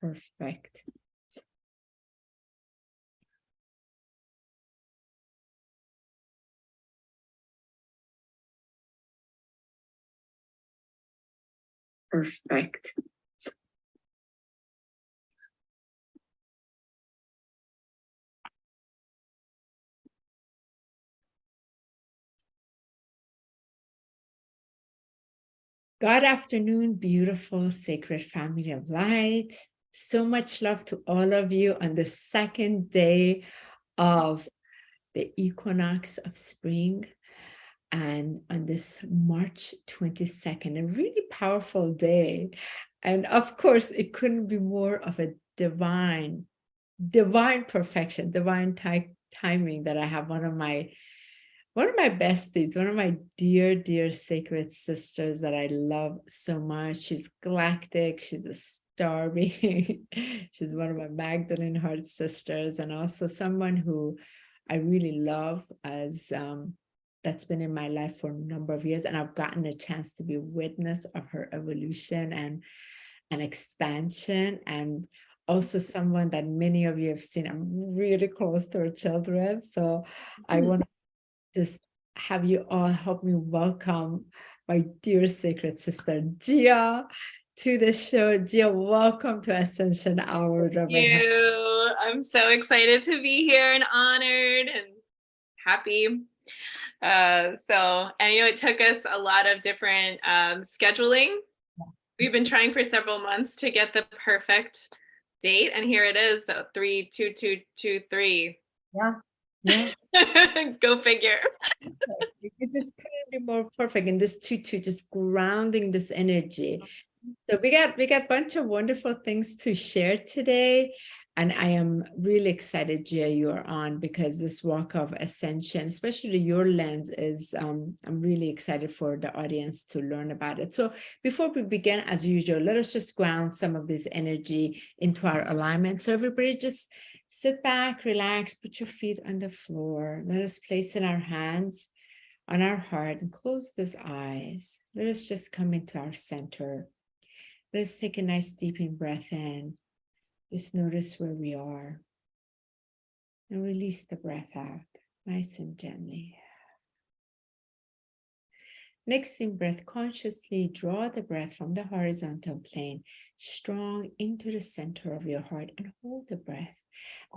Perfect. Perfect. Good afternoon, beautiful sacred family of light. So much love to all of you on the second day of the equinox of spring, and on this March 22nd, a really powerful day. And of course, it couldn't be more of a divine perfection, divine timing that I have one of my besties, one of my dear sacred sisters that I love so much. She's galactic, she's a star being. She's one of my Magdalene Heart sisters, and also someone who I really love, as that's been in my life for a number of years, and I've gotten a chance to be a witness of her evolution and expansion, and also someone that many of you have seen. I'm really close to her children, so I want to just have you all help me welcome my dear sacred sister Gia to the show. Gia, welcome to Ascension Hour. Thank you. I'm so excited to be here and honored and happy. So, and it took us a lot of different scheduling. We've been trying for several months to get the perfect date, and here it is. So 3/2/2/2/3. Yeah. Go figure. It just couldn't be more perfect in this 2/2, just grounding this energy. So we got a bunch of wonderful things to share today. And I am really excited, Gia, you are on, because this walk of ascension, especially your lens, is I'm really excited for the audience to learn about it. So before we begin, as usual, let us just ground some of this energy into our alignment. So everybody just sit back, relax, put your feet on the floor. Let us place in our hands on our heart and close these eyes. Let us just come into our center. Let's take a nice deep breath in. Just notice where we are. And release the breath out, nice and gently. Next in breath, consciously draw the breath from the horizontal plane, strong into the center of your heart, and hold the breath.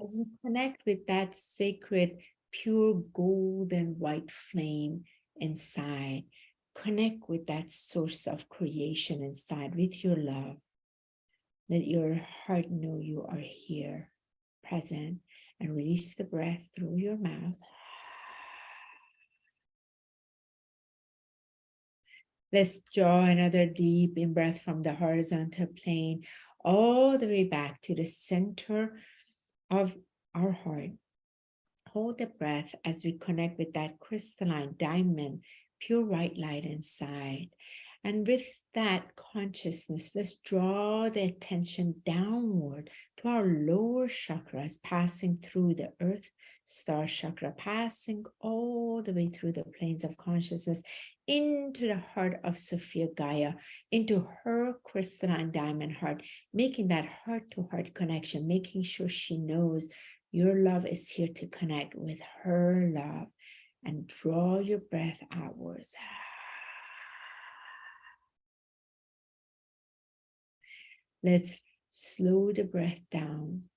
As you connect with that sacred, pure golden white flame inside, connect with that source of creation inside with your love. Let your heart know you are here, present, and release the breath through your mouth. Let's draw another deep in breath from the horizontal plane all the way back to the center of our heart. Hold the breath as we connect with that crystalline diamond, pure white light inside. And with that consciousness, let's draw the attention downward to our lower chakras, passing through the earth star chakra, passing all the way through the planes of consciousness into the heart of Sophia Gaia, into her crystalline diamond heart, making that heart-to-heart connection, making sure she knows your love is here to connect with her love. And draw your breath outwards. Let's slow the breath down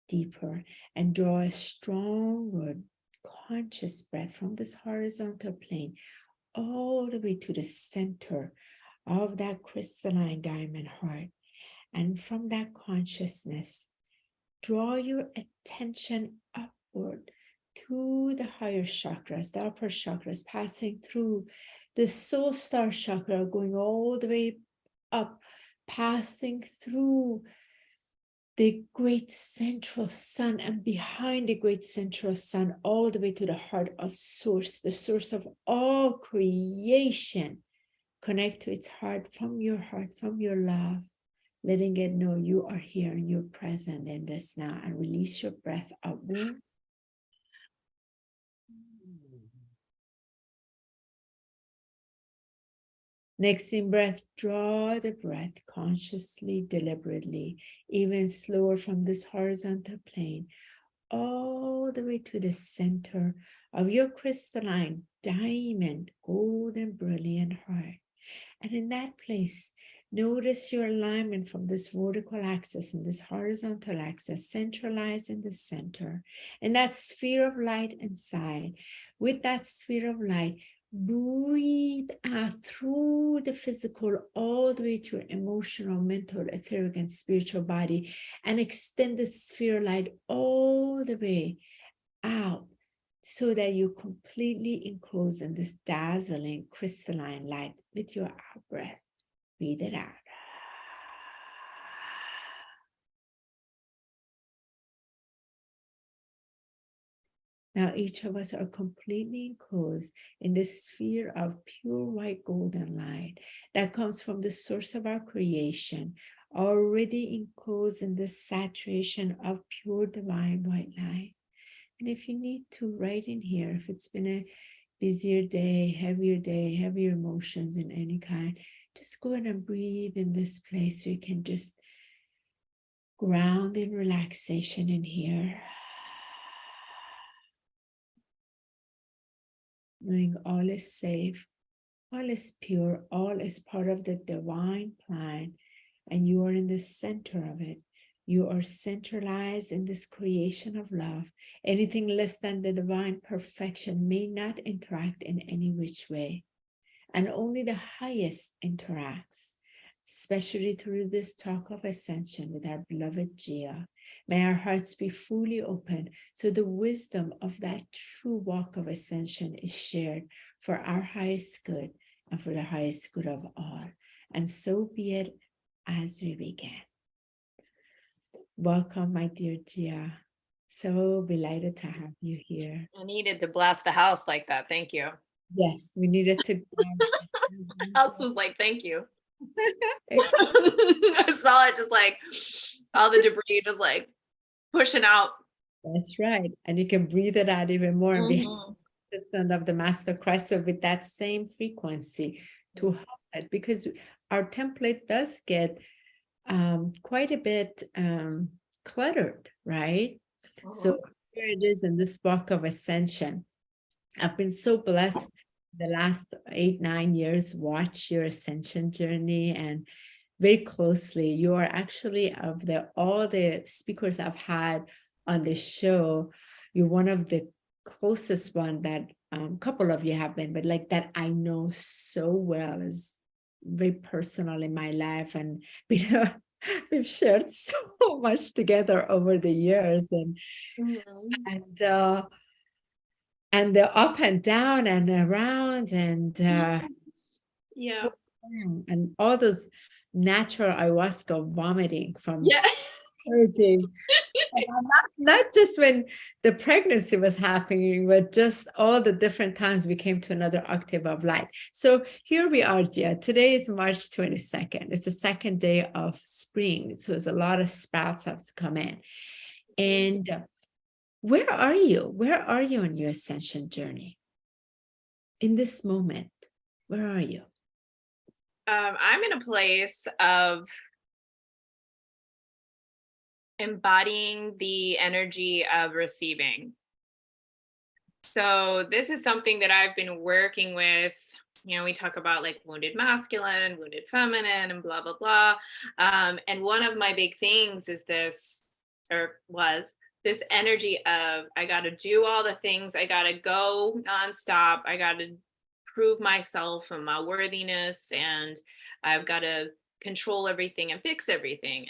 deeper and draw a stronger conscious breath from this horizontal plane all the way to the center of that crystalline diamond heart. And from that consciousness, draw your attention upward to the higher chakras, the upper chakras, passing through the soul star chakra, going all the way up, passing through the great central sun, and behind the great central sun, all the way to the heart of source, the source of all creation. Connect to its heart, from your love, letting it know you are here and you're present in this now, and release your breath upward. Next in breath, draw the breath consciously, deliberately, even slower from this horizontal plane, all the way to the center of your crystalline, diamond, golden, brilliant heart. And in that place, notice your alignment from this vertical axis and this horizontal axis, centralized in the center, and that sphere of light inside. With that sphere of light, breathe out through the physical all the way to your emotional, mental, etheric, and spiritual body, and extend the sphere light all the way out so that you're completely enclosed in this dazzling crystalline light. With your out breath, breathe it out. Now each of us are completely enclosed in this sphere of pure white golden light that comes from the source of our creation, already enclosed in this saturation of pure divine white light. And if you need to, write in here, if it's been a busier day, heavier emotions in any kind, just go ahead and breathe in this place so you can just ground in relaxation in here. Knowing all is safe, all is pure, all is part of the divine plan, and you are in the center of it. You are centralized in this creation of love. Anything less than the divine perfection may not interact in any which way, and only the highest interacts, especially through this talk of ascension with our beloved Gia. May our hearts be fully open so the wisdom of that true walk of ascension is shared for our highest good and for the highest good of all. And so be it as we begin. Welcome, my dear Gia. So delighted to have you here. I needed to blast the house like that. Thank you. Yes, we needed to. House was like, thank you. I saw it just like all the debris just like pushing out. That's right. And you can breathe it out even more and be the son of the Master Christ. So with that same frequency to help it, because our template does get quite a bit cluttered, right? So here it is in this walk of ascension. I've been so blessed the last 8-9 years, watch your ascension journey, and very closely. You are actually, of all the speakers I've had on this show, you're one of the closest one that couple of you have been, but like that I know so well, is very personal in my life, and we've shared so much together over the years, and the up and down and around, and and all those natural ayahuasca vomiting from purging. Not just when the pregnancy was happening, but just all the different times we came to another octave of light. So here we are, Gia. Today is March 22nd. It's the second day of spring. So there's a lot of sprouts have come in. And where are you? Where are you on your ascension journey? In this moment, where are you? I'm in a place of embodying the energy of receiving. So this is something that I've been working with. You know, we talk about like wounded masculine, wounded feminine, and blah, blah, blah. And one of my big things is this, or was this energy of, I got to do all the things. I got to go nonstop. I got to prove myself and my worthiness. And I've got to control everything and fix everything.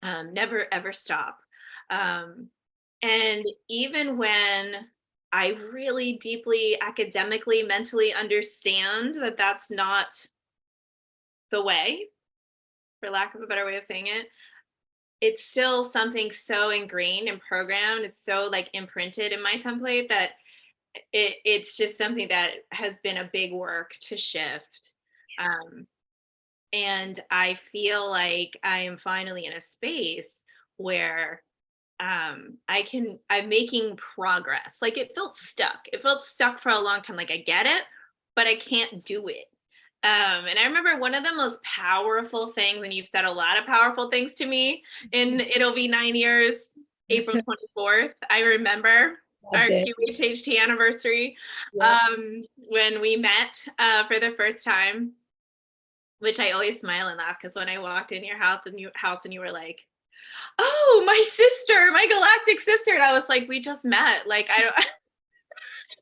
And never ever stop. And even when I really deeply academically, mentally understand that that's not the way, for lack of a better way of saying it, it's still something so ingrained and programmed. It's so like imprinted in my template that it's just something that has been a big work to shift. And I feel like I am finally in a space where I'm making progress. Like it felt stuck. It felt stuck for a long time. Like I get it, but I can't do it. And I remember one of the most powerful things, and you've said a lot of powerful things to me, and it'll be 9 years, April 24th. I remember our day. QHHT anniversary, Yeah. when we met for the first time, which I always smile and laugh because when I walked in your house and you were like, "Oh, my sister, my galactic sister," and I was like, "We just met." Like I don't.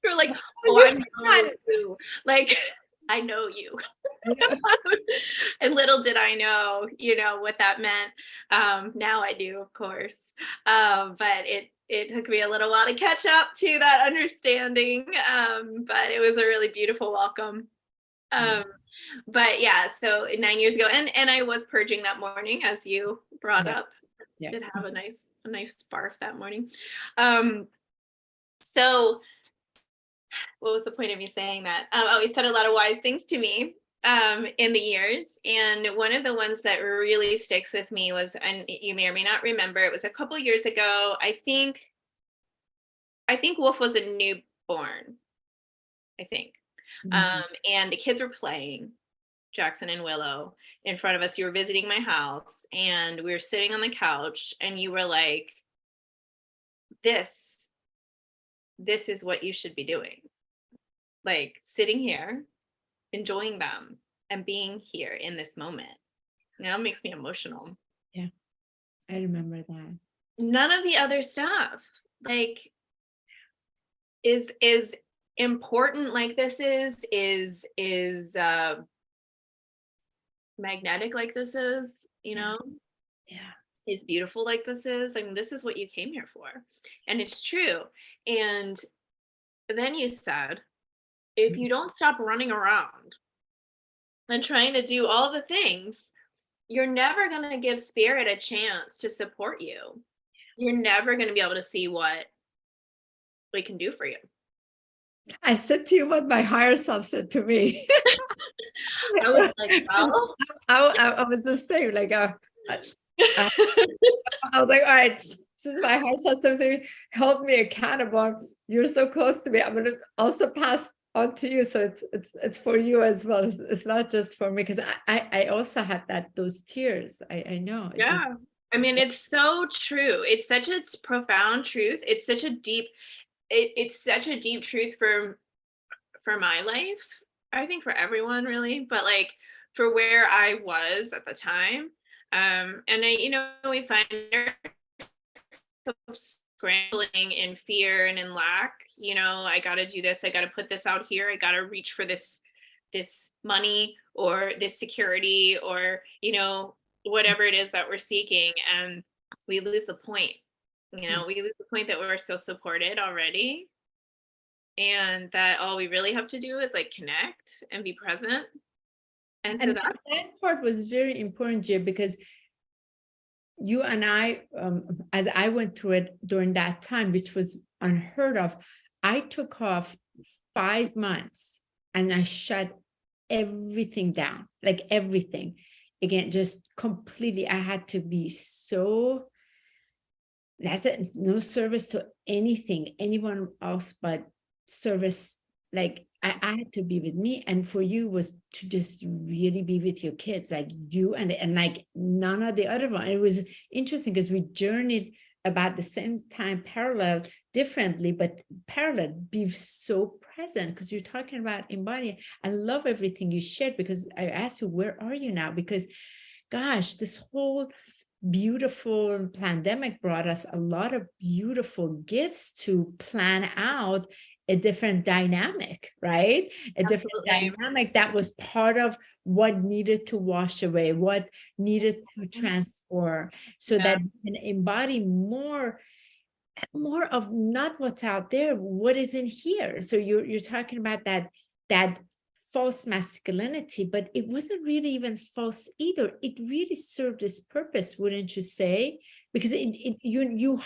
You're like, "Oh, I know you." Like I know you. Yeah. And little did I know, what that meant. Now I do, of course. But it took me a little while to catch up to that understanding. But it was a really beautiful welcome. Um, but yeah, so 9 years ago, and I was purging that morning, as you brought Yeah. up. Yeah. Did have a nice barf that morning. So what was the point of me saying that? Oh, he said a lot of wise things to me in the years. And one of the ones that really sticks with me was, and you may or may not remember, it was a couple years ago. I think Wolf was a newborn, I think. Mhm. And the kids were playing, Jackson and Willow, in front of us. You were visiting my house and we were sitting on the couch and you were like, this is what you should be doing. Like sitting here, enjoying them and being here in this moment. It makes me emotional. Yeah. I remember that. None of the other stuff like is important like this is magnetic like this is, Yeah. Yeah. is beautiful like this is. I mean, this is what you came here for. And it's true. And then you said, if you don't stop running around and trying to do all the things, you're never going to give spirit a chance to support you. You're never going to be able to see what we can do for you. I said to you what my higher self said to me. I was like, well, I was the same. Like, I was like, all right, since my higher self something held me accountable. You're so close to me. I'm gonna also pass on to you. So it's for you as well. It's not just for me because I also had those tears. I know. It just yeah. I mean, it's so true. It's such a profound truth. It's such a deep, it's such a deep truth for my life. I think for everyone really, but like for where I was at the time. And we find ourselves scrambling in fear and in lack. I got to do this. I got to put this out here. I got to reach for this money or this security or whatever it is that we're seeking, and we lose the point. yeah. We lose the point that we're so supported already, and that all we really have to do is like connect and be present. And so And that's that part was very important, Jay, because you and I, as I went through it during that time, which was unheard of, I took off 5 months and I shut everything down, like everything. Again, just completely, I had to be so, that's it, no service to anything, anyone else but service. Like I had to be with me, and for you was to just really be with your kids, like you and like none of the other one. It was interesting because we journeyed about the same time, parallel, differently, but parallel. Be so present because you're talking about embodying. I love everything you shared because I asked you, where are you now? Because gosh, this whole beautiful pandemic brought us a lot of beautiful gifts to plan out a different dynamic, right? A different absolutely. dynamic that was part of what needed to wash away, what needed to transform, so Yeah. that we can embody more of not what's out there, what is in here. So you're talking about that false masculinity, but it wasn't really even false either. It really served its purpose, wouldn't you say? Because you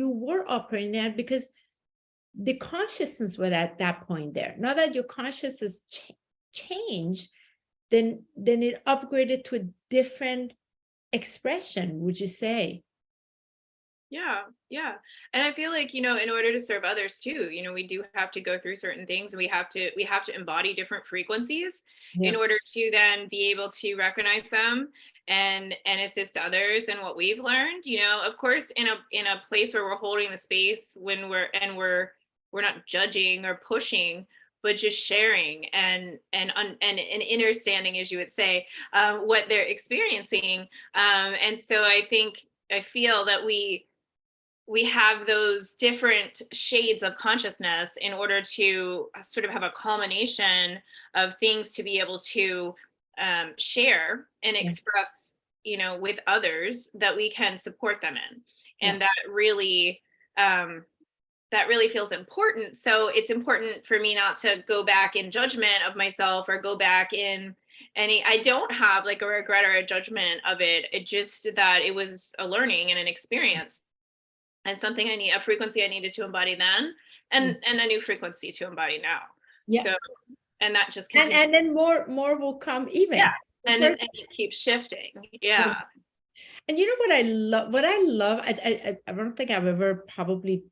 were operating that because the consciousness was at that point there. Now that your consciousness changed, then it upgraded to a different expression, would you say? Yeah, yeah. And I feel like, in order to serve others too, we do have to go through certain things, and we have to embody different frequencies in Yeah. order to then be able to recognize them and assist others in what we've learned. Of course, in a place where we're holding the space when we're not judging or pushing, but just sharing and understanding, as you would say, what they're experiencing. And so I feel that we have those different shades of consciousness in order to sort of have a culmination of things to be able to share and Yeah. express, with others that we can support them in. Yeah. And um, that really feels important. So it's important for me not to go back in judgment of myself or go back in I don't have like a regret or a judgment of it. It just that it was a learning and an experience, and something a frequency I needed to embody then, Yeah. and a new frequency to embody now. Yeah. So, and that just And continues. then more will come Yeah. even. And it keeps shifting. Yeah. Yeah. And you know what I love? What I love, I don't think I've ever probably,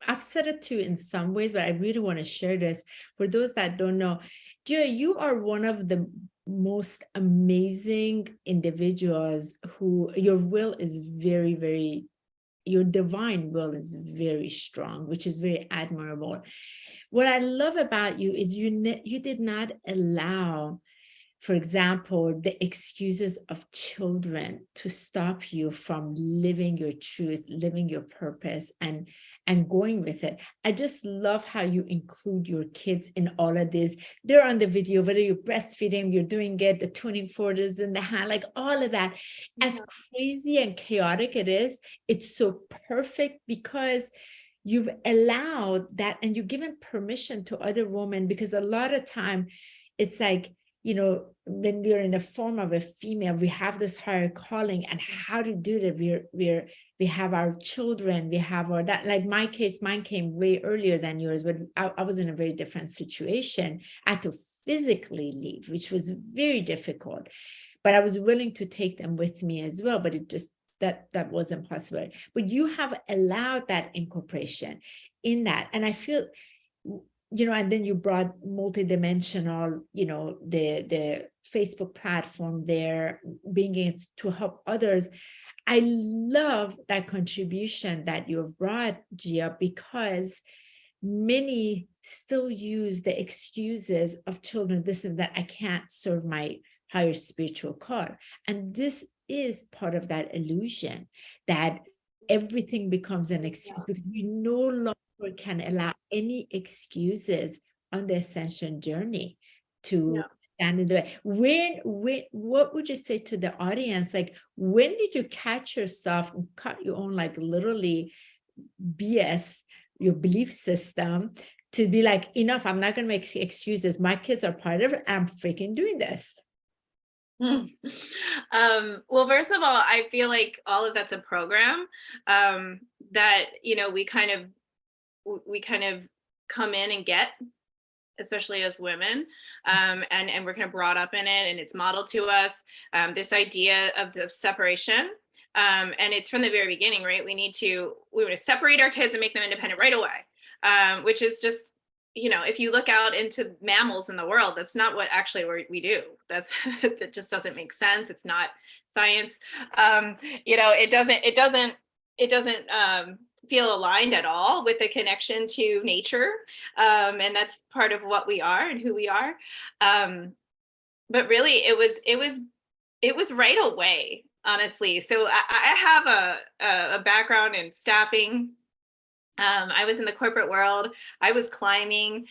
I've said it too in some ways, but I really want to share this for those that don't know. Gia, you are one of the most amazing individuals who your will is very, very, your divine will is very strong, which is very admirable. What I love about you is you did not allow, for example, the excuses of children to stop you from living your truth, living your purpose, and going with it. I just love how you include your kids in all of this. They're on the video, whether you're breastfeeding, you're doing it, the tuning fork is in the hand, like all of that. As Yeah. crazy and chaotic it is, it's so perfect because you've allowed that and you've given permission to other women, because a lot of time it's like, when we're in the form of a female, we have this higher calling, and how to do that. We have our children, we have our that. Like my case, mine came way earlier than yours, but I was in a very different situation. I had to physically leave, which was very difficult, but I was willing to take them with me as well. But it just that wasn't possible. But you have allowed that incorporation in that, and I feel, and then you brought multidimensional, the Facebook platform there, being it to help others. I love that contribution that you have brought, Gia, because many still use the excuses of children, this and that, I can't serve my higher spiritual call. And this is part of that illusion that everything becomes an excuse, because we no longer can allow any excuses on the ascension journey to Yeah. stand in the way. What would you say to the audience? Like, when did you catch yourself and cut your own, like literally BS, your belief system, to be like, enough, I'm not going to make excuses. My kids are part of it. I'm freaking doing this. Well, first of all, I feel like all of that's a program, that, we kind of come in and get, especially as women, and we're kind of brought up in it, and it's modeled to us, this idea of the separation, and it's from the very beginning, right? We want to separate our kids and make them independent right away, which is just, if you look out into mammals in the world, that's not what actually we do. That just doesn't make sense. It's not science. It doesn't feel aligned at all with the connection to nature, and that's part of what we are and who we are. But really, it was right away, honestly. So I have a background in staffing. I was in the corporate world. I was climbing.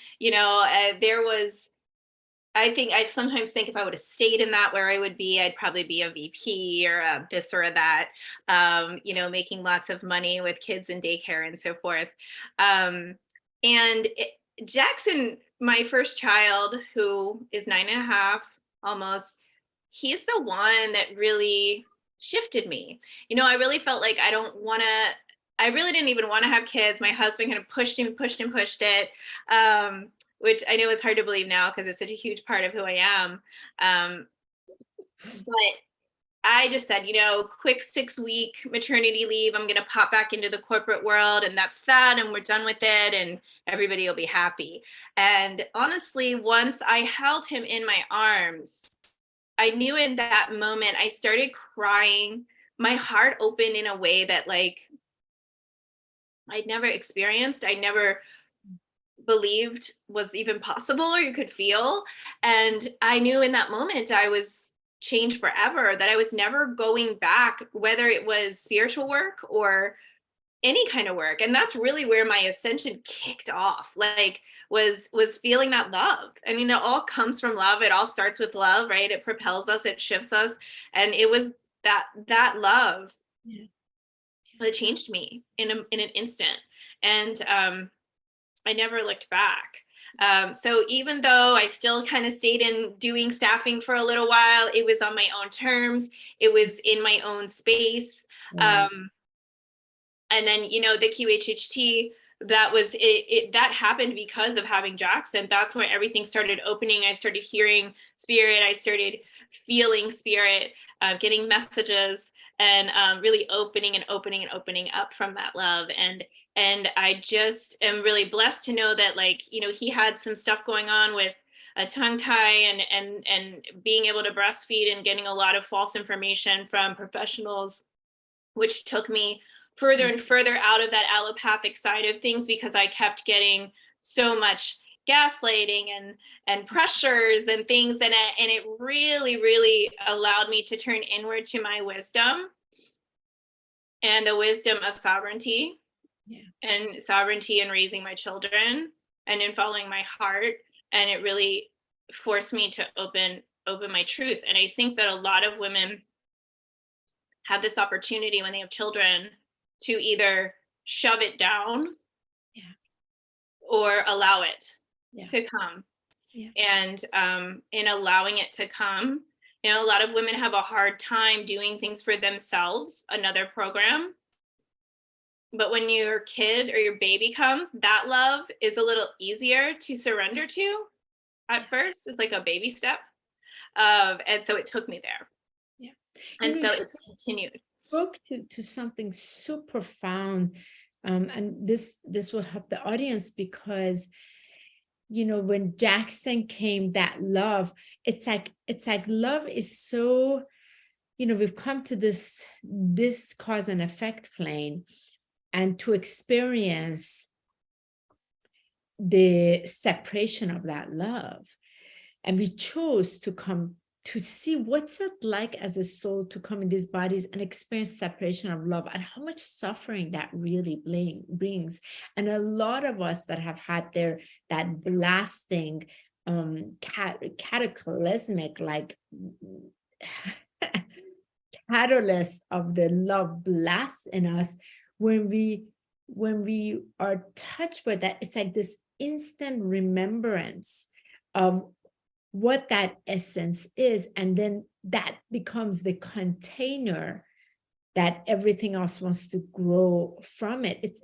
I sometimes think if I would have stayed in that where I would be, I'd probably be a VP or this or that, making lots of money with kids in daycare and so forth. And Jackson, my first child, who is 9.5 almost, he's the one that really shifted me. I really felt like I really didn't even want to have kids. My husband kind of pushed it. Which I know is hard to believe now because it's such a huge part of who I am. But I just said, quick 6-week maternity leave. I'm going to pop back into the corporate world, and that's that. And we're done with it, and everybody will be happy. And honestly, once I held him in my arms, I knew in that moment I started crying. My heart opened in a way that I'd never experienced. I never believed was even possible or you could feel. And I knew in that moment I was changed forever, that I was never going back, whether it was spiritual work or any kind of work. And that's really where my ascension kicked off, was feeling that love. I mean, it all comes from love. It all starts with love, right? It propels us, it shifts us. And it was that love that changed me in an instant. And I never looked back. So even though I still kind of stayed in doing staffing for a little while, it was on my own terms. It was in my own space. And then, the QHHT, that happened because of having Jackson. That's where everything started opening. I started hearing spirit. I started feeling spirit, getting messages, and really opening up from that love. And I just am really blessed to know that, he had some stuff going on with a tongue tie and being able to breastfeed and getting a lot of false information from professionals, which took me further and further out of that allopathic side of things, because I kept getting so much gaslighting and pressures and things. And it really, really allowed me to turn inward to my wisdom and the wisdom of sovereignty. And sovereignty in raising my children and in following my heart. And it really forced me to open my truth. And I think that a lot of women have this opportunity when they have children to either shove it down or allow it to come. And in allowing it to come, a lot of women have a hard time doing things for themselves, another program. But when your kid or your baby comes, that love is a little easier to surrender to at first. It's like a baby step. And so it took me there. And so it's continued. Spoke to something so profound. And this will help the audience, because when Jackson came, that love, it's like love is so, we've come to this cause and effect plane, and to experience the separation of that love. And we chose to come to see what's it like as a soul to come in these bodies and experience separation of love, and how much suffering that really brings. And a lot of us that have had that blasting cataclysmic catalyst of the love blast in us, when we are touched by that, it's like this instant remembrance of what that essence is, and then that becomes the container that everything else wants to grow from it.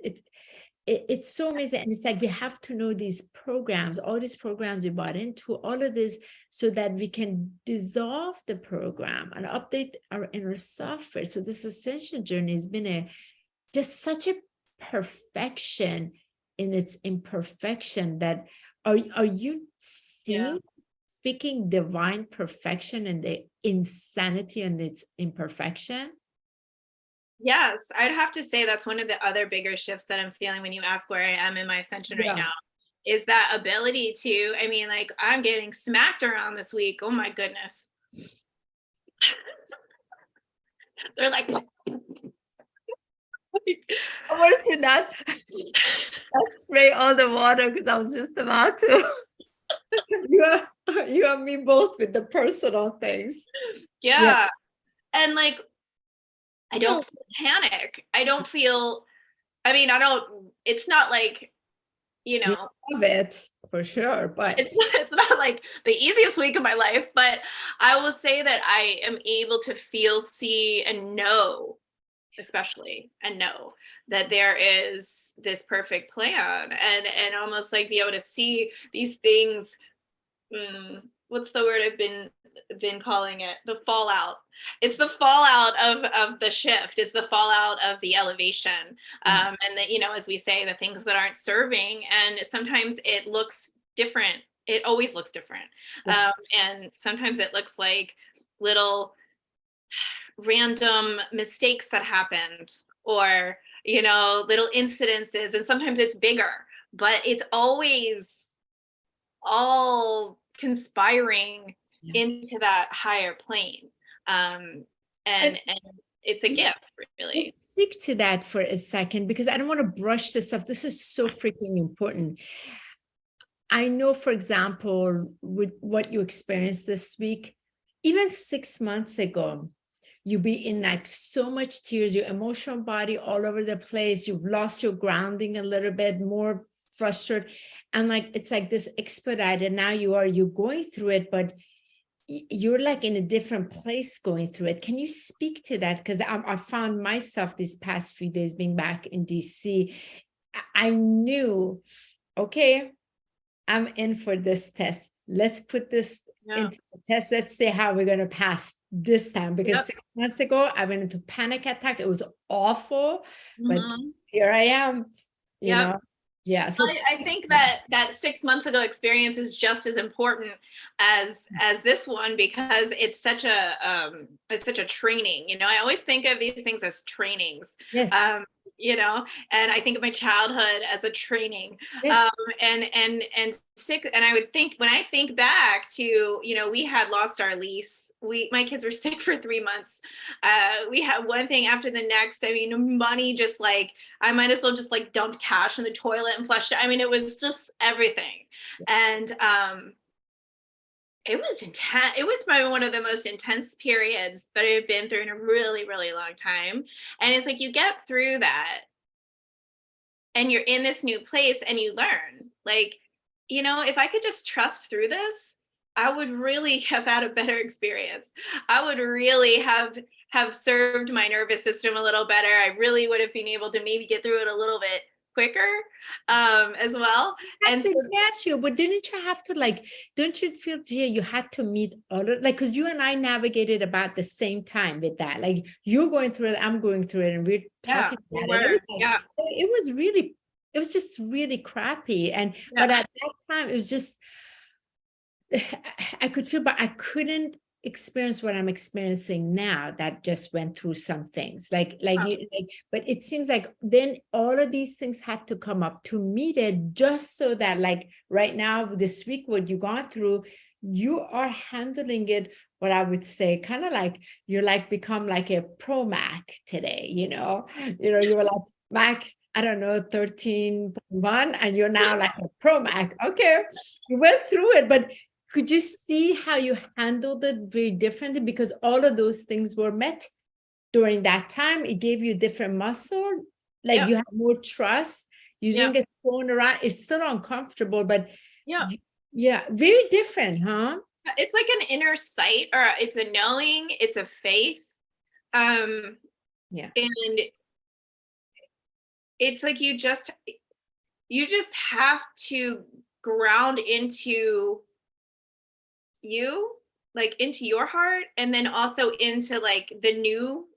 It's so amazing. And it's like we have to know these programs, all these programs we bought into, all of this, so that we can dissolve the program and update our inner software. So this ascension journey has been just such a perfection in its imperfection. That are you seeing, speaking divine perfection and the insanity and its imperfection? Yes, I'd have to say that's one of the other bigger shifts that I'm feeling when you ask where I am in my ascension right now, is that ability to, I'm getting smacked around this week. Oh my goodness. They're like, I wanted to not spray all the water, because I was just about to. You and me both with the personal things. Yeah. And I don't panic. I don't feel, it's not like, love it for sure, but it's not like the easiest week of my life. But I will say that I am able to feel, see, and know, especially, and know that there is this perfect plan, and almost like be able to see these things what's the word I've been calling it? The fallout. It's the fallout of the shift. It's the fallout of the elevation. And that, you know, as we say, the things that aren't serving, and sometimes it looks different. It always looks different. And sometimes it looks like little random mistakes that happened, or, you know, little incidences, and sometimes it's bigger, but it's always all conspiring into that higher plane. And it's a gift, really. Let's speak to that for a second, because I don't want to brush this off. This is so freaking important. I know, for example, with what you experienced this week, even 6 months ago, you'd be in like so much tears, your emotional body all over the place. You've lost your grounding a little bit, more frustrated. And like, it's like this expedited. Now you're going through it, but you're like in a different place going through it. Can you speak to that? Because I found myself these past few days being back in DC. I knew, okay, I'm in for this test. Let's put this into the test. Let's see how we're going to pass this time. Because 6 months ago, I went into panic attack. It was awful, but here I am, you know. Yeah. So I think that 6 months ago experience is just as important as this one, because it's such a training. You know, I always think of these things as trainings. Yes. You know, and I think of my childhood as a training. Yes. And sick. And I would think, when I think back to, you know, we had lost our lease. My kids were sick for 3 months. We had one thing after the next. I mean, money, just like, I might as well just like dumped cash in the toilet and flushed it. I mean, it was just everything. And it was intense. It was probably one of the most intense periods that I've been through in a really, really long time. And it's like, you get through that and you're in this new place and you learn, like, you know, if I could just trust through this, I would really have had a better experience. I would really have served my nervous system a little better. I really would have been able to maybe get through it a little bit quicker as well. And so ask you, but didn't you have to, like, don't you feel, Gia, you had to meet other, like, because you and I navigated about the same time with that, like, you're going through it, I'm going through it, and we're talking about it. It was just really crappy. And but at that time it was just, I could feel, but I couldn't experience what I'm experiencing now, that just went through some things like but it seems like then all of these things had to come up to meet it, just so that, like, right now, this week, what you gone through, you are handling it, what I would say, kind of like you're like become like a pro Mac today, you know, you were like Mac, I don't know, 13.1, and you're now like a pro Mac. Okay, you went through it, but could you see how you handled it very differently? Because all of those things were met during that time. It gave you different muscle, like you have more trust. You didn't get thrown around. It's still uncomfortable, but very different, huh? It's like an inner sight, or it's a knowing, it's a faith. And it's like you just have to ground into you, like into your heart, and then also into like the new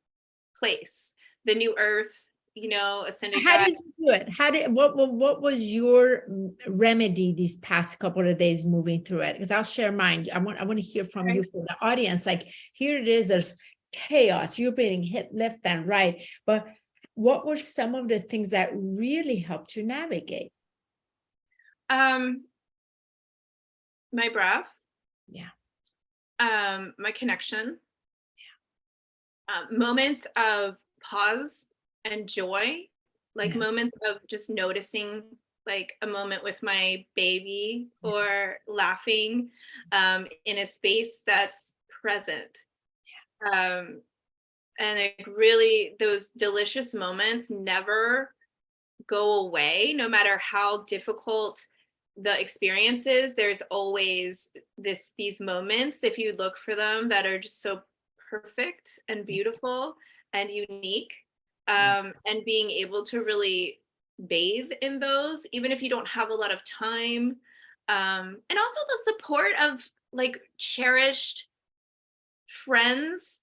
place, the new earth, you know, ascended. How did you do it? What was your remedy these past couple of days moving through it? Because I'll share mine. I want to hear from you, for the audience. Like, here it is, there's chaos, you're being hit left and right, but what were some of the things that really helped you navigate? My breath. My connection. Moments of pause and joy, like moments of just noticing, like a moment with my baby, or laughing in a space that's present. And like, really, those delicious moments never go away, no matter how difficult the experiences. There's always these moments, if you look for them, that are just so perfect and beautiful and unique. And being able to really bathe in those, even if you don't have a lot of time. And also the support like cherished friends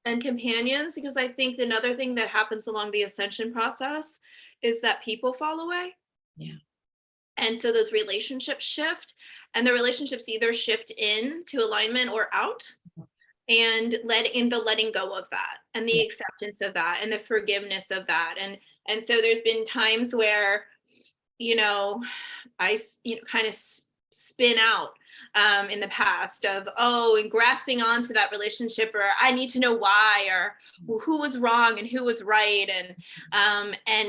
and companions, because I think another thing that happens along the ascension process is that people fall away. Yeah. And so those relationships shift, and the relationships either shift into alignment or out, and the letting go of that, and the acceptance of that, and the forgiveness of that. And so there's been times where, I kind of spin out in the past of, and grasping onto that relationship, or I need to know why, or who was wrong and who was right. And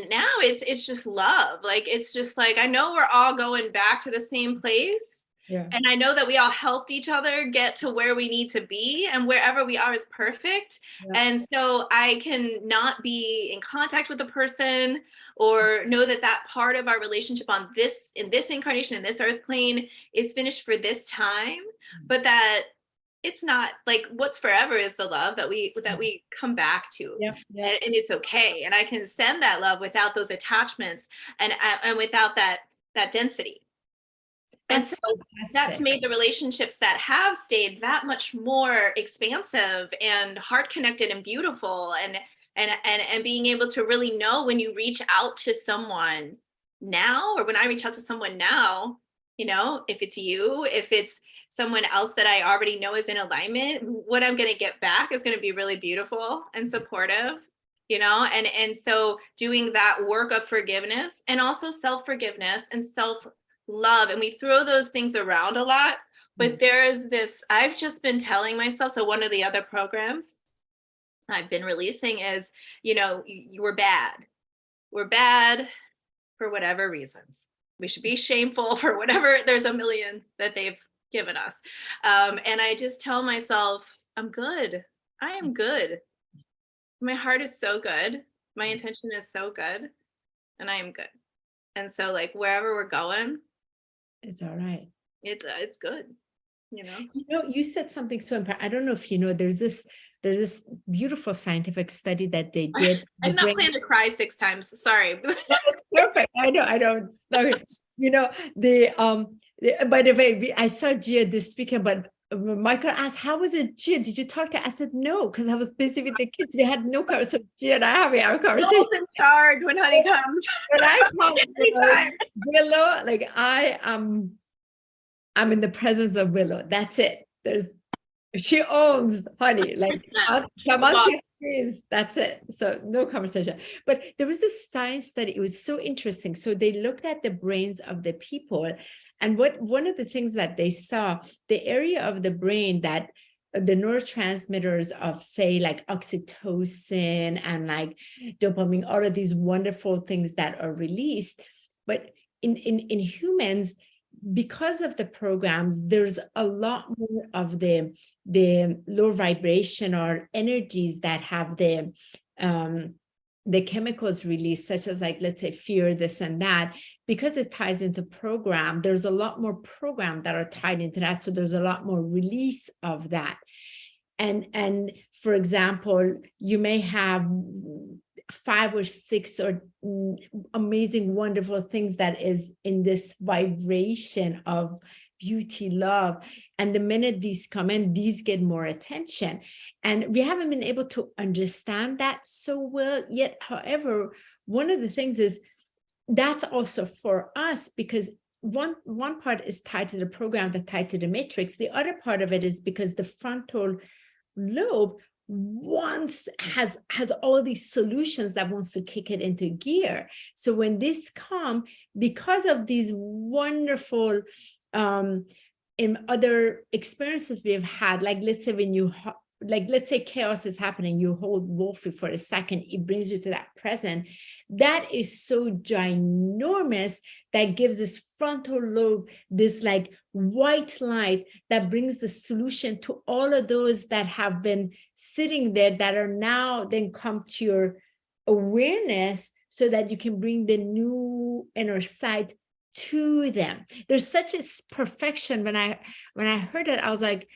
now it's just love. Like, it's just like, I know we're all going back to the same place. Yeah. And I know that we all helped each other get to where we need to be, and wherever we are is perfect. Yeah. And so I can not be in contact with the person, or know that that part of our relationship in this incarnation, in this earth plane, is finished for this time, but that it's not, like, what's forever is the love that we come back to. Yeah. Yeah. And it's okay. And I can send that love without those attachments, and without that density. And so that's made the relationships that have stayed that much more expansive and heart connected and beautiful, and being able to really know when you reach out to someone now, or when I reach out to someone now, if it's you, if it's someone else that I already know is in alignment, what I'm going to get back is going to be really beautiful and supportive, and so doing that work of forgiveness, and also self-forgiveness and self-love. And we throw those things around a lot, but there's this, I've just been telling myself, so one of the other programs I've been releasing is, we're bad. We're bad for whatever reasons. We should be shameful for whatever, there's a million that they've given us. And I just tell myself, I'm good. I am good. My heart is so good. My intention is so good. And I am good. And so, like, wherever we're going, it's all right. It's good. You said something so important. I don't know if there's this beautiful scientific study that they did. I'm not planning to cry 6 times. Sorry. That's perfect. I don't. Sorry. By the way, I saw Gia this weekend, but Michael asked, "How was it, Gia? Did you talk to?" I said, "No, because I was busy with the kids. We had no conversation." So Gia and I having our conversation. In charge when Honey comes. When I come, Willow, like I'm in the presence of Willow. That's it. She owns Honey. Like Shamanti is, that's it. So no conversation. But there was a science study. It was so interesting. So they looked at the brains of the people, and one of the things that they saw, the area of the brain that the neurotransmitters of, say, like oxytocin and like dopamine, all of these wonderful things that are released. But in humans, because of the programs, there's a lot more of the low vibration or energies that have the chemicals released, such as, like, let's say, fear, this and that. Because it ties into program, there's a lot more program that are tied into that. So there's a lot more release of that. And for example, you may have 5 or 6 or amazing, wonderful things that is in this vibration of beauty, love. And the minute these come in, these get more attention. And we haven't been able to understand that so well yet. However, one of the things is that's also for us, because one part is tied to the program, that tied to the matrix. The other part of it is because the frontal lobe has all these solutions that wants to kick it into gear. So when this come, because of these wonderful in other experiences we have had, like, let's say when let's say chaos is happening, you hold Wolfie for a second, it brings you to that present. That is so ginormous, that gives this frontal lobe this like white light that brings the solution to all of those that have been sitting there, that are now then come to your awareness, so that you can bring the new inner sight to them. There's such a perfection. When I heard it, I was like,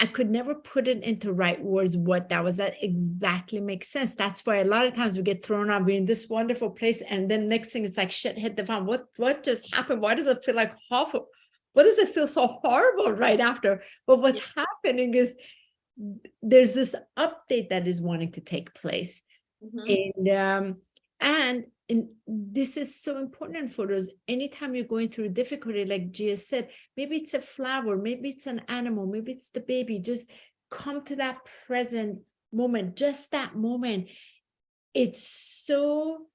I could never put it into right words what that was. That exactly makes sense. That's why a lot of times we get thrown out. We're in this wonderful place, and then next thing is like, shit hit the fan. What just happened? Why does it feel like awful? what does it feel so horrible right after? But what's happening is there's this update that is wanting to take place. And this is so important for us. Anytime you're going through difficulty, like Gia said, maybe it's a flower, maybe it's an animal, maybe it's the baby, just come to that present moment, just that moment. It's so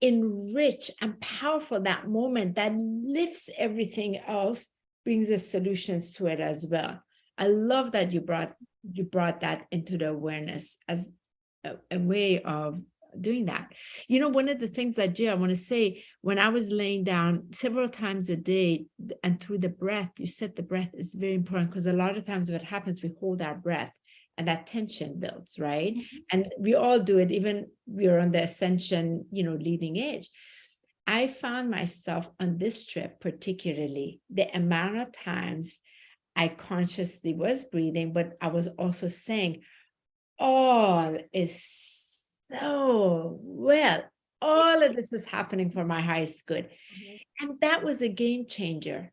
enriched and powerful, that moment that lifts everything else, brings us solutions to it as well. I love that you brought that into the awareness as a way of doing that. You know, one of the things that, Gia, I want to say, when I was laying down several times a day and through the breath, you said the breath is very important, because a lot of times what happens, we hold our breath and that tension builds, right? And we all do it, even we're on the ascension, leading edge. I found myself on this trip, particularly, the amount of times I consciously was breathing, but I was also saying, all is so well. All of this is happening for my highest good. And that was a game changer.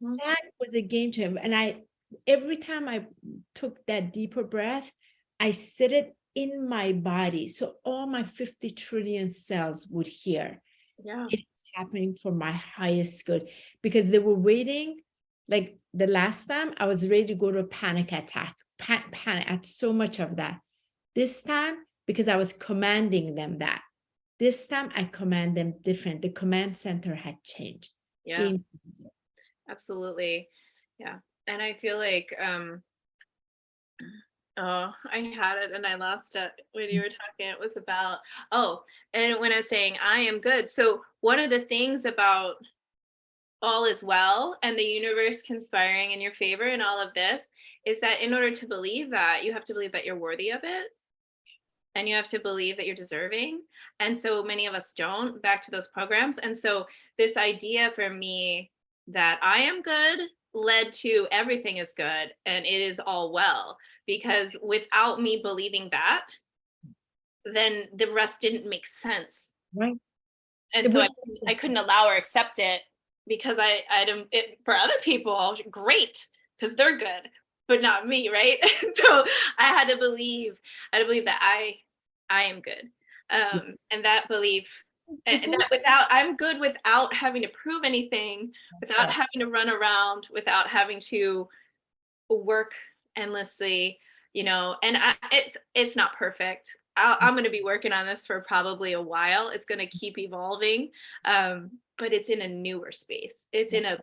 That was a game changer. And every time I took that deeper breath, I said it in my body. So all my 50 trillion cells would hear. Yeah. It's happening for my highest good, because they were waiting. Like the last time, I was ready to go to a panic attack. Panic. I had so much of that. This time, because I was commanding them that. This time, I command them different. The command center had changed. Yeah. Absolutely. Yeah. And I feel like, oh, I had it and I lost it when you were talking. It was about, and when I was saying I am good. So one of the things about all is well and the universe conspiring in your favor and all of this is that in order to believe that, you have to believe that you're worthy of it. And you have to believe that you're deserving. And so many of us don't, back to those programs. And so this idea for me that I am good led to everything is good and it is all well, because without me believing that, then the rest didn't make sense. Right. And so I couldn't allow or accept it, because I didn't, for other people, great, because they're good, but not me, right? So I had to believe that I am good. And that belief, and that I'm good without having to prove anything, without having to run around, without having to work endlessly, and it's not perfect. I'm going to be working on this for probably a while. It's going to keep evolving. But it's in a newer space. It's in a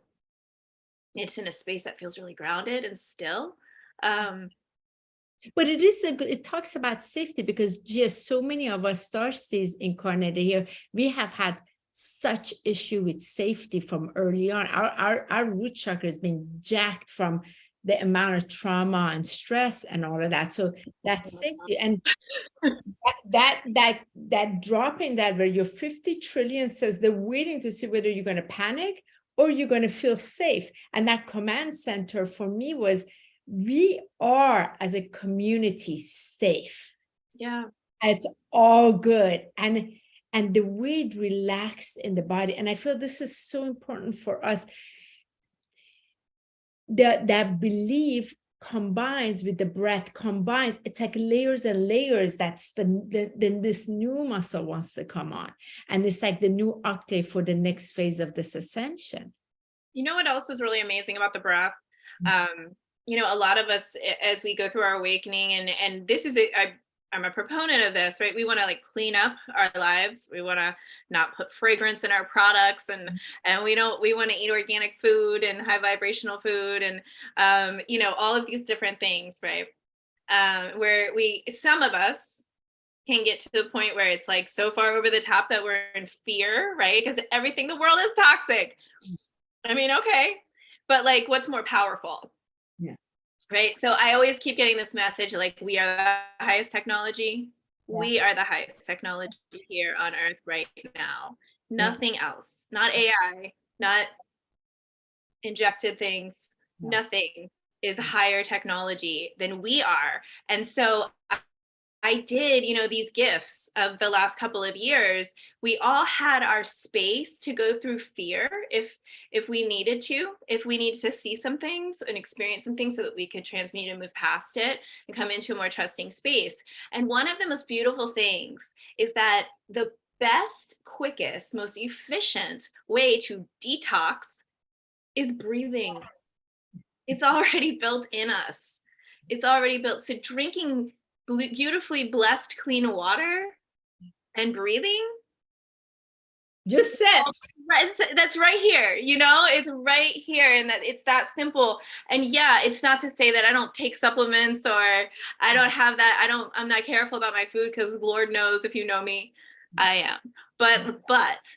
space that feels really grounded and still. But it talks about safety, because just so many of us starseeds incarnated here, we have had such issue with safety from early on. Our root chakra has been jacked from the amount of trauma and stress and all of that. So that's safety. And that dropping that, where your 50 trillion cells, they're waiting to see whether you're going to panic or you're going to feel safe. And that command center for me was, we are as a community safe. Yeah. It's all good. And the way it relaxed in the body. And I feel this is so important for us. That belief combines with the breath, it's like layers and layers. That's then this new muscle wants to come on. And it's like the new octave for the next phase of this ascension. You know what else is really amazing about the breath? A lot of us, as we go through our awakening, and this is I'm a proponent of this, right? We want to clean up our lives. We want to not put fragrance in our products, and we want to eat organic food and high vibrational food, and all of these different things, right? Where some of us can get to the point where it's so far over the top that we're in fear, right? Because everything in the world is toxic. I mean, okay, but what's more powerful? Yeah. Right. So I always keep getting this message, we are the highest technology. Yeah. We are the highest technology here on Earth right now. Nothing else, not AI, not injected things, nothing is higher technology than we are. And so I did, these gifts of the last couple of years, we all had our space to go through fear if we needed to, if we needed to see some things and experience some things so that we could transmute and move past it and come into a more trusting space. And one of the most beautiful things is that the best, quickest, most efficient way to detox is breathing. It's already built in us. It's already built. So drinking beautifully blessed clean water and breathing, Just said. that's right here, it's right here, and that it's that simple. And yeah, it's not to say that I don't take supplements or I don't have that. I'm not careful about my food, because Lord knows, if you know me, I am. But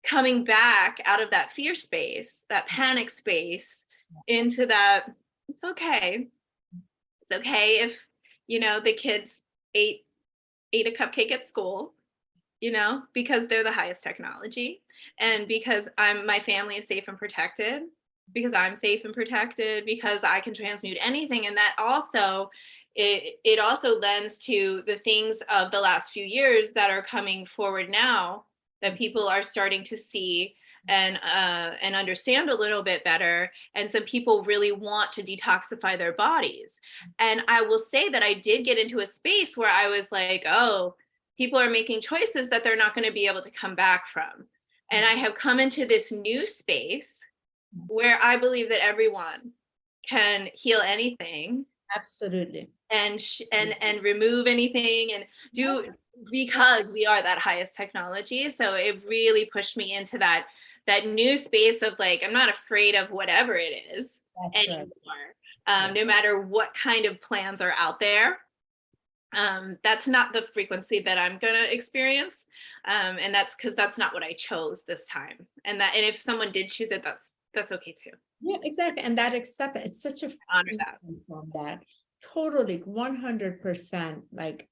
coming back out of that fear space, that panic space, into that, it's okay. It's okay if, the kids ate a cupcake at school, because they're the highest technology, and because my family is safe and protected, because I'm safe and protected, because I can transmute anything. And that also, it also lends to the things of the last few years that are coming forward now, that people are starting to see and understand a little bit better. And some people really want to detoxify their bodies. And I will say that I did get into a space where I was like, oh, people are making choices that they're not going to be able to come back from. And I have come into this new space where I believe that everyone can heal anything. Absolutely. And remove anything and do, because we are that highest technology. So it really pushed me into that new space of like, I'm not afraid of whatever it is anymore. No matter what kind of plans are out there. That's not the frequency that I'm gonna experience. And that's because that's not what I chose this time. And if someone did choose it, that's okay too. Yeah, exactly. And that acceptance, it's such a honor that. From that. Totally 100%. Like,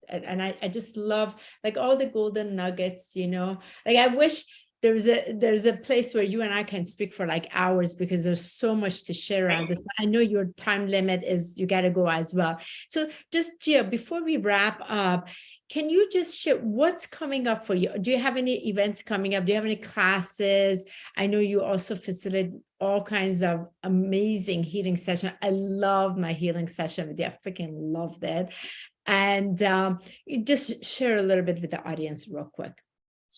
and I just love like all the golden nuggets, like I wish there's a place where you and I can speak for like hours, because there's so much to share around this. I know your time limit is, you got to go as well. So just Gia, before we wrap up, can you just share what's coming up for you? Do you have any events coming up? Do you have any classes? I know you also facilitate all kinds of amazing healing sessions. I love my healing session with you. I freaking loved it. And you just share a little bit with the audience real quick.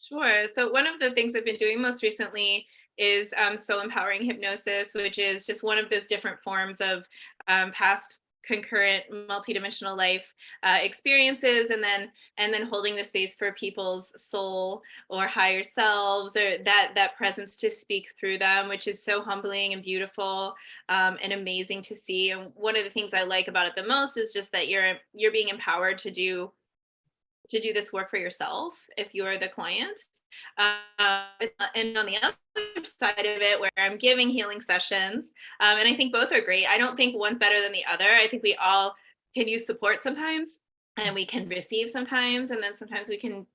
Sure. So one of the things I've been doing most recently is soul empowering hypnosis, which is just one of those different forms of past concurrent multidimensional life experiences, and then holding the space for people's soul or higher selves, or that presence to speak through them, which is so humbling and beautiful and amazing to see. And one of the things I like about it the most is just that you're being empowered to do this work for yourself if you're the client. And on the other side of it, where I'm giving healing sessions, and I think both are great. I don't think one's better than the other. I think we all can use support sometimes, and we can receive sometimes, and then sometimes we can,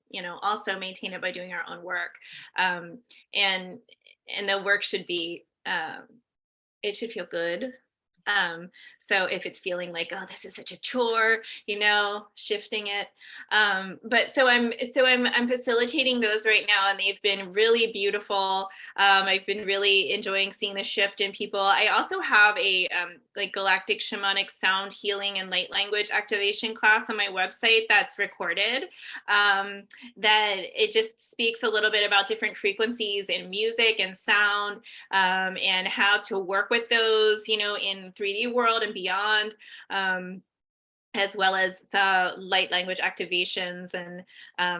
also maintain it by doing our own work. And the work should be, it should feel good. So if it's feeling like, oh, this is such a chore, shifting it. But so I'm facilitating those right now, and they've been really beautiful. I've been really enjoying seeing the shift in people. I also have a like galactic shamanic sound healing and light language activation class on my website that's recorded. That it just speaks a little bit about different frequencies in music and sound, and how to work with those, in 3D world and beyond, as well as light language activations and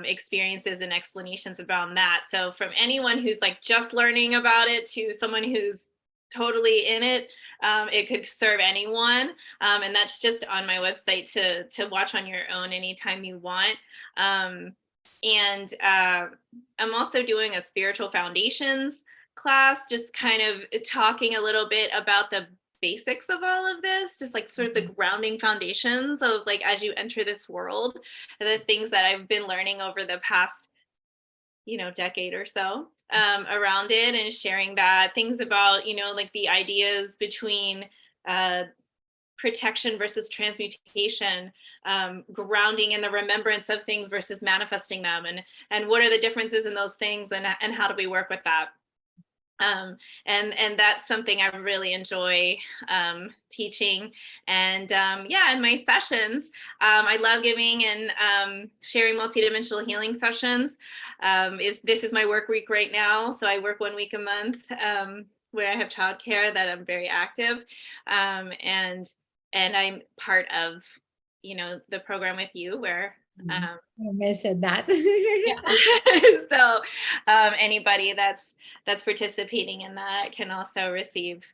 experiences and explanations around that. So from anyone who's like just learning about it to someone who's totally in it, it could serve anyone. And that's just on my website to watch on your own anytime you want. And I'm also doing a spiritual foundations class, just kind of talking a little bit about the basics of all of this, just like sort of the grounding foundations of like, as you enter this world, the things that I've been learning over the past, decade or so around it, and sharing that things about, like the ideas between protection versus transmutation, grounding in the remembrance of things versus manifesting them, and what are the differences in those things, and how do we work with that? And that's something I really enjoy teaching. And yeah, in my sessions, I love giving and sharing multidimensional healing sessions. This is my work week right now, so I work 1 week a month where I have childcare that I'm very active, and I'm part of, you know, the program with you where. I mentioned that. Yeah. So anybody that's participating in that can also receive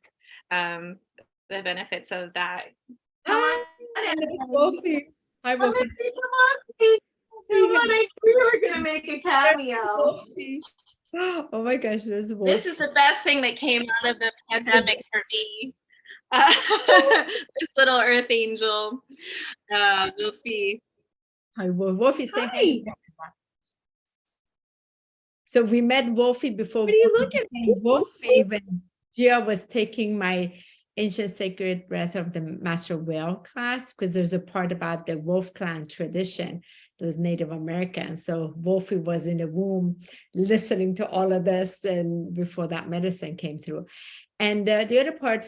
the benefits of that. Come on. Wolfie. Hi, Wolfie. Come on, I knew you were going to make a cameo. Oh my gosh, there's Wolfie. This is the best thing that came out of the pandemic for me. This little earth angel, Wolfie. Hi, Wolfie. Say hi. So we met Wolfie before. What do you look at? Wolfie, when Gia was taking my Ancient Sacred Breath of the Master Whale class, because there's a part about the Wolf Clan tradition, those Native Americans. So Wolfie was in the womb listening to all of this, and before that medicine came through. And the other part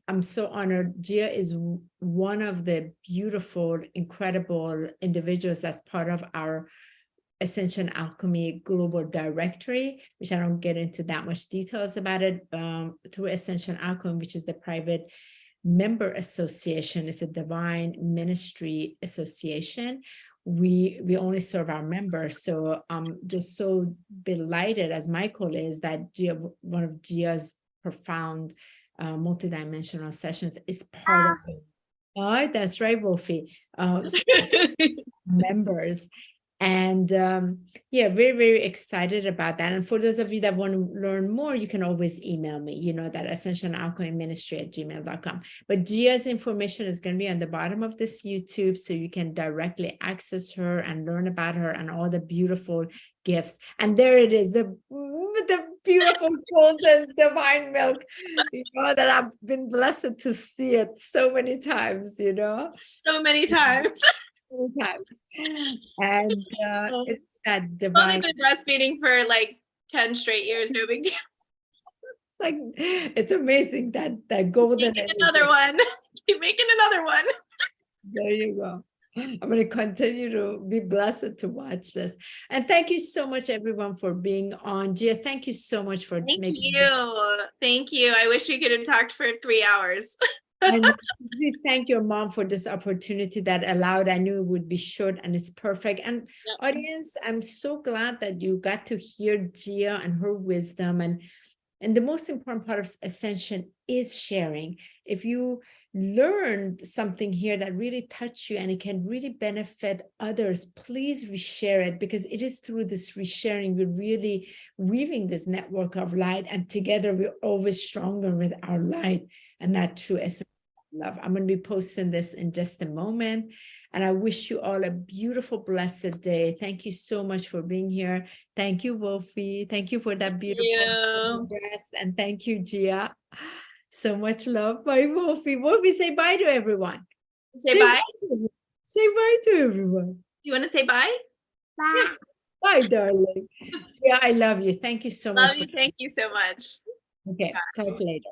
I'm so honored, Gia is one of the beautiful, incredible individuals that's part of our Ascension Alchemy Global Directory, which I don't get into that much details about it, through Ascension Alchemy, which is the private member association. It's a divine ministry association. We only serve our members. So I'm just so delighted, as Michael is, that Gia, one of Gia's profound multidimensional sessions is part of it. Oh, that's right, Wolfie. Members. And yeah, very, very excited about that. And for those of you that want to learn more, you can always email me, you know, that ascensionalchemyministry@gmail.com. But Gia's information is going to be on the bottom of this YouTube, so you can directly access her and learn about her and all the beautiful gifts. And there it is, the beautiful golden divine milk, you know, that I've been blessed to see it so many times, you know. So many times. And it's that divine. Only been breastfeeding for like 10 straight years, no big deal. It's like, it's amazing that golden. Keep another one. Keep making another one. There you go. I'm going to continue to be blessed to watch this. And thank you so much, everyone, for being on. Gia, thank you so much for making you. Thank you. I wish we could have talked for 3 hours. And please thank your mom for this opportunity that allowed. I knew it would be short and it's perfect. And audience, I'm so glad that you got to hear Gia and her wisdom. And the most important part of Ascension is sharing. If you learned something here that really touched you and it can really benefit others, please reshare it, because it is through this resharing we're really weaving this network of light, and together we're always stronger with our light and that true essence of love. I'm going to be posting this in just a moment, and I wish you all a beautiful, blessed day. Thank you so much for being here. Thank you, Wolfie. Thank you for that beautiful dress, and thank you, Gia. So much love. Bye, Wolfie. Wolfie, say bye to everyone. Say bye. Say bye to everyone. You want to say bye? Bye. Bye, darling. Yeah, I love you. Thank you so much. Love you. Thank you so much. Okay, talk later.